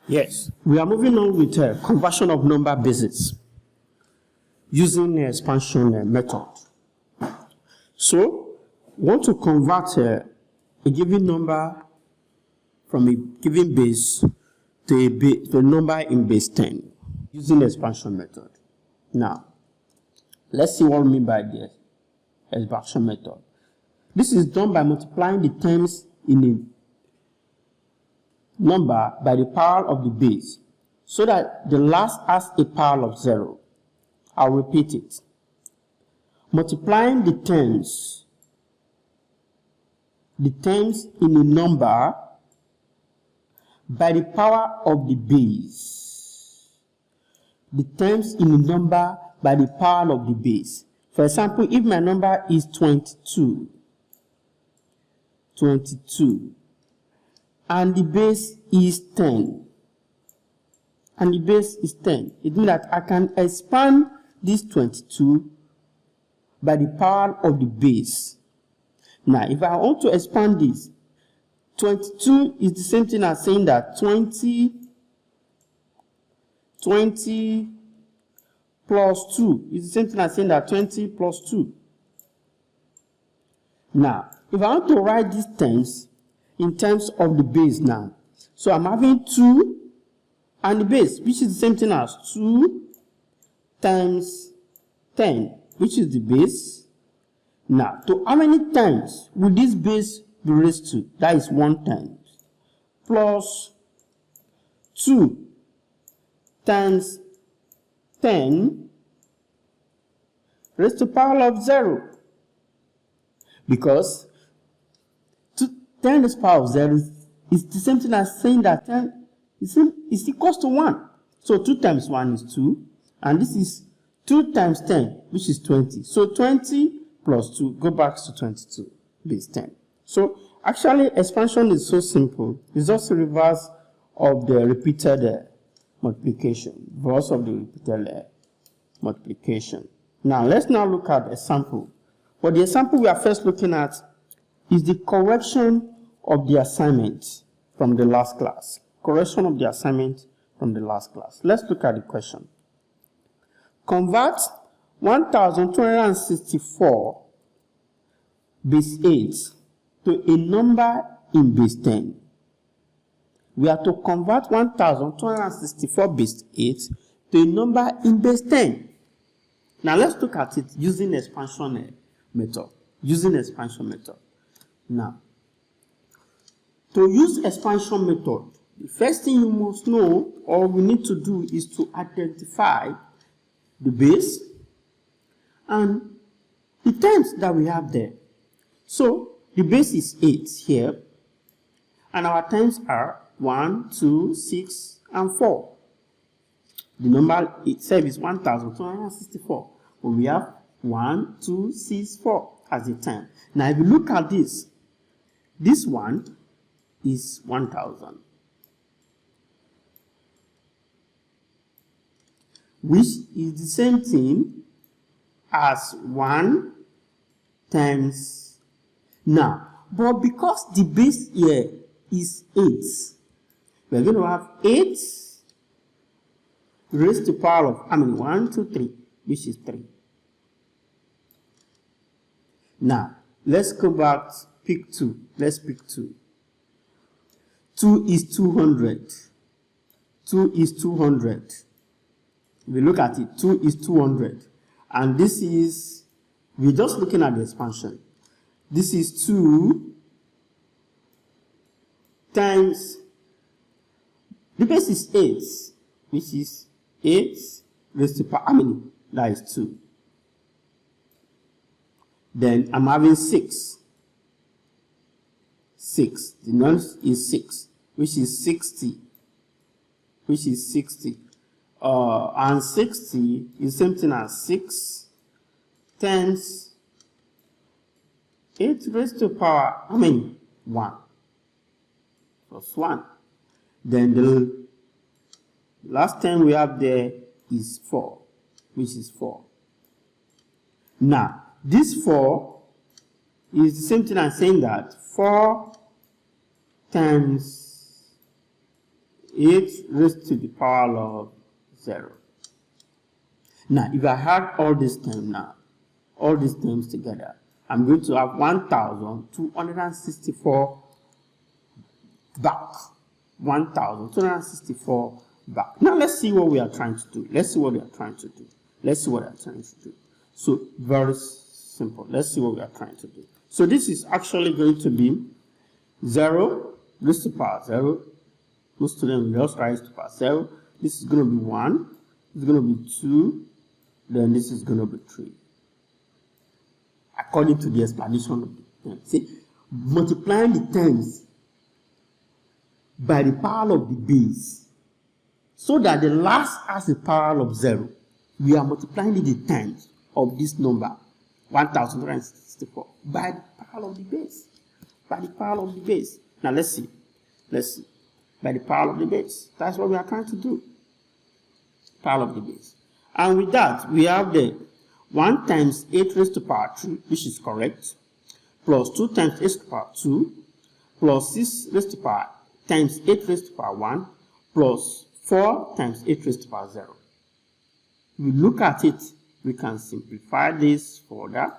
Yes, we are moving on with conversion of number bases using the expansion method. So, we want to convert a given number from a given base to a number in base 10 using the expansion method. Now, let's see what we mean by the expansion method. This is done by multiplying the terms in a number by the power of the base so that the last has a power of 0. I'll repeat it. Multiplying the terms in a number by the power of the base. The terms in a number by the power of the base. For example, if my number is 22, and the base is 10, it means that I can expand this 22 by the power of the base. Now, if I want to expand this, 22 is the same thing as saying that 20 plus 2 is the same thing as saying that 20 plus 2. Now, if I want to write these terms in terms of the base now, so I'm having 2 and the base, which is the same thing as 2 times 10, which is the base. Now, to how many times will this base be raised to? That is 1 times plus 2 times 10 raised to the power of 0. Because 10 raised to the power of 0 is the same thing as saying that 10 is equals to 1. So 2 times 1 is 2. And this is 2 times 10, which is 20. So 20 plus 2, go back to 22, base 10. So actually, expansion is so simple. It's just a reverse of the repeated multiplication. Reverse of the repeated multiplication. Now, let's now look at a sample. For the example we are first looking at is the correction of the assignment from the last class. Correction of the assignment from the last class. Let's look at the question. Convert 1264 base 8 to a number in base 10. We are to convert 1264 base 8 to a number in base 10. Now let's look at it using the expansion method. Now, to use expansion method, the first thing you must know or we need to do is to identify the base and the terms that we have there. So the base is 8 here, and our terms are 1, 2, 6, and 4. The number itself is 1264, but we have 1, 2, 6, 4 as a term. Now, if you look at this one is 1000, which is the same thing as 1 times. Now, but because the base here is 8, we're going to have 8 raised to the power of, 1, 2, 3, which is 3. Now, let's go back, pick 2. Let's pick 2. 2 is 200. 2 is 200. If we look at it, 2 is 200. And this is, we're just looking at the expansion. This is 2 times, the base is 8, which is 8 raised to power, that is 2. Then I'm having 6. 6, the number is 6, which is 60. And 60 is the same thing as 6 times 8 raised to the power, 1 plus 1. Then the last term we have there is 4, which is 4. Now, this 4 is the same thing as saying that 4 times 8 raised to the power of 0. Now, if I add all these terms now, all these terms together, I'm going to have 1,264 back. 1,264 back. Now, let's see what we are trying to do. Let's see what we are trying to do. Let's see what we are trying to do. So, very simple. Let's see what we are trying to do. So, this is actually going to be 0 raised to the power 0. Most of them will just rise to the power 0. This is going to be 1. This is going to be 2. Then this is going to be 3. According to the explanation of the term. See, multiplying the terms by the power of the base so that the last has the power of 0. We are multiplying the terms of this number 1,264 by the power of the base. By the power of the base. Now let's see. Let's see. By the power of the base. That's what we are trying to do. Power of the base. And with that, we have the 1 times 8 raised to the power 3, which is correct, plus 2 times 8 raised to the power 2, plus 6 raised to the power times 8 raised to the power 1, plus 4 times 8 raised to the power 0. If we look at it, we can simplify this further.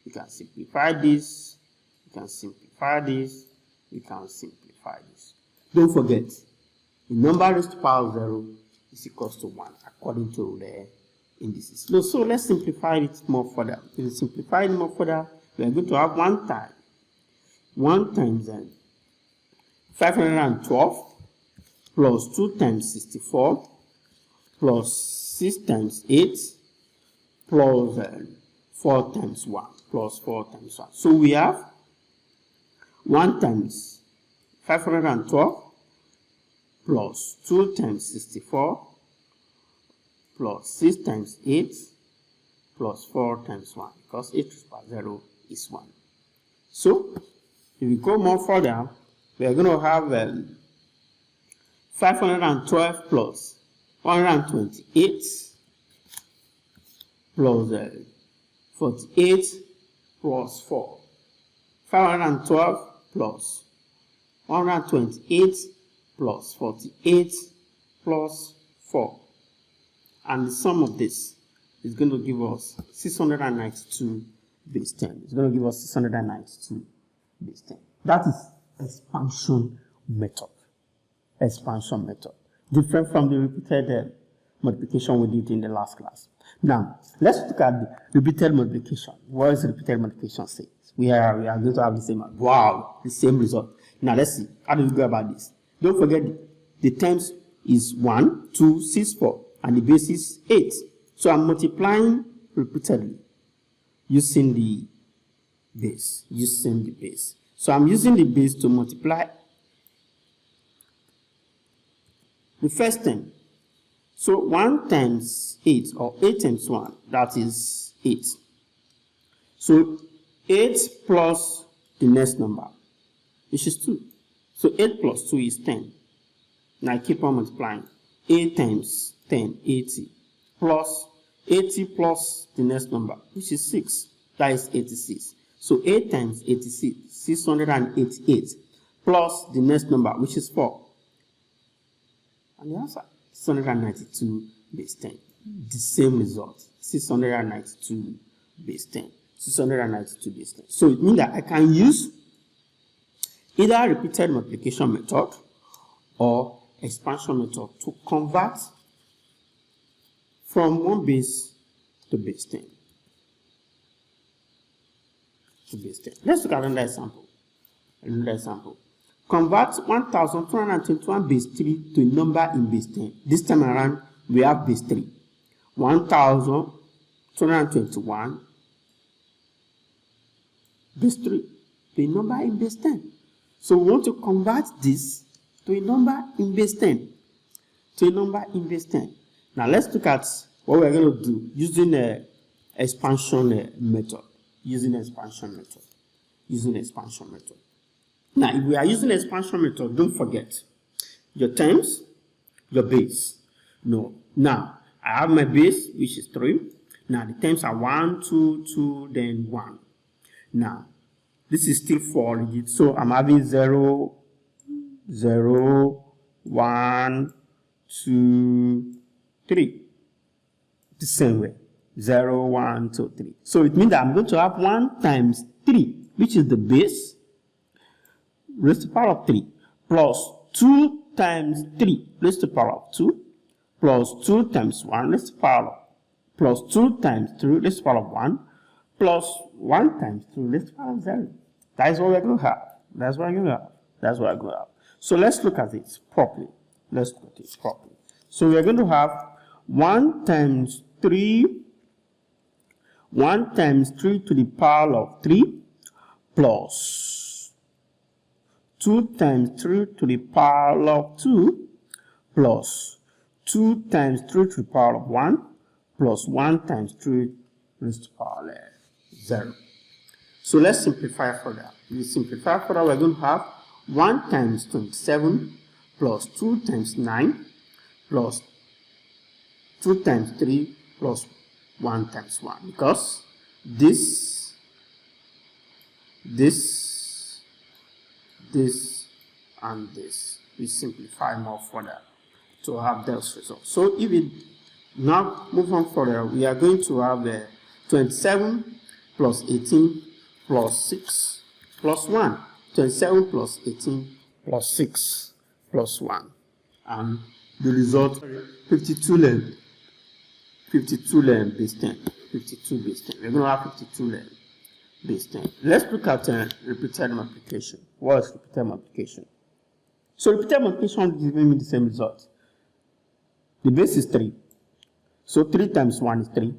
We can simplify this. We can simplify this. We can simplify this. Don't forget, the number raised to the power 0 is equals to 1 according to the indices. So let's simplify it more further. If we simplify it more further, we are going to have 1 times 512 plus 2 times 64 plus 6 times 8 plus 4 times 1 plus 4 times 1. So we have 1 times 512 plus 2 times 64 plus 6 times 8 plus 4 times 1, because 8 raised to the power 0 is 1. So, if we go more further, we are going to have 512 plus 128 plus 48 plus 4. 512 plus 128 plus 48 plus 4. And the sum of this is going to give us 692 base 10. It's going to give us 692 base 10. That is expansion method. Expansion method. Different from the repeated multiplication we did in the last class. Now, let's look at the repeated multiplication. What does repeated multiplication say? We are going to have the same, wow, the same result. Now, let's see. How do we go about this? Don't forget the terms is 1, 2, 6, 4. And the base is 8. So I'm multiplying repeatedly using the base. So I'm using the base to multiply the first term. So 1 times 8, or 8 times 1, that is 8. So 8 plus the next number, which is 2. So 8 plus 2 is 10. Now I keep on multiplying. 8 times 10, 80, plus 80 plus the next number, which is 6, that is 86. So 8 times 86, 688, plus the next number, which is 4. And the answer, 692 base 10. The same result, 692 base 10. 692 base 10. So it means that I can use either repeated multiplication method or expansion method to convert from one base to base 10. Let's look at another example. Convert 1,221 base 3 to a number in base 10. This time around, we have base 3. 1,221 base 3 to a number in base 10. So we want to convert this to a number in base 10. Now let's look at what we're going to do using an expansion method. Now, if we are using expansion method, don't forget your terms, your base. No. Now, I have my base, which is 3. Now, the terms are 1, 2, 2, then 1. Now, this is still 4 digits, so I'm having 0, 0, 1, 2, 3. The same way. 0, 1, 2, 3. So it means that I'm going to have 1 times 3, which is the base, raised to the power of 3, plus 2 times 3 raised to the power of 2, plus 2 times 1 raised to the power of, plus 2 times 3 raised to the power of 1, plus 1 times 2 raised to the power of 0. That is what we're going to have. That's what we're going to have. That's what we're going to have. So let's look at it properly. Let's look at it properly. So we're going to have 1 times 3 to the power of 3 plus 2 times 3 to the power of 2 plus 2 times 3 to the power of 1 plus 1 times 3 raised to the power of 0. So let's simplify further. We simplify further, we're going to have 1 times 27 plus 2 times 9 plus 2 times 3 plus 1 times 1, because this and this, we simplify more further to have those results. So if we now move on further, we are going to have 27 plus 18 plus 6 plus 1. 27 plus 18 plus 6 plus 1. And the result, 52 length. 52 length base 10. 52 base 10. We're going to have 52 length base 10. Let's look at repeated multiplication. What is repeated multiplication? So repeated multiplication is giving me the same result. The base is 3. So 3 times 1 is 3.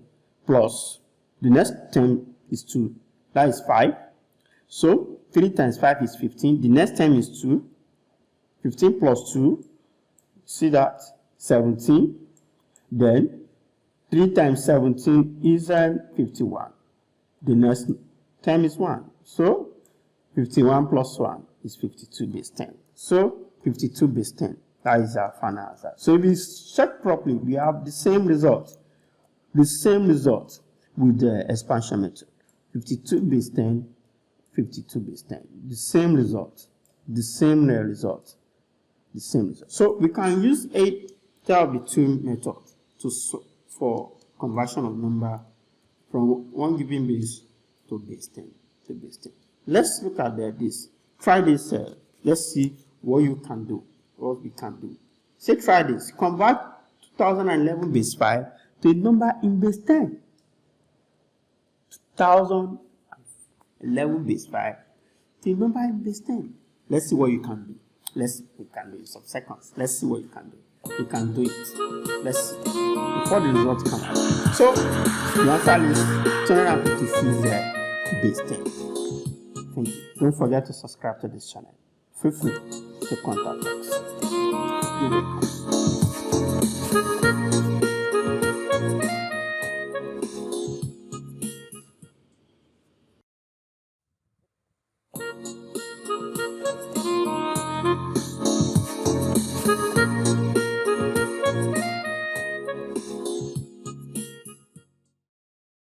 Plus the next term is 2. That is 5. So 3 times 5 is 15. The next term is 2. 15 plus 2. See that? 17. Then 3 times 17 is 51. The next term is 1. So 51 plus 1 is 52 base 10. So 52 base 10. That is our final answer. So if we check properly, we have the same result. The same result with the expansion method. 52 base 10, 52 base 10. The same result. The same result. The same result. So we can use 8 2 method for conversion of number from one given base to base 10. Let's look at this. Try this. Let's see what you can do. What we can do. Say try this. Convert 2011 base 5 to a number in base 10. 2011 base 5 to a number in base 10. Let's see what you can do. Let's see what you can do in some seconds. Let's see what you can do. You can do it. Let's see. Before the results come out. So the answer is 256 base 10. Thank you. Don't forget to subscribe to this channel. Feel free to contact us. You're welcome.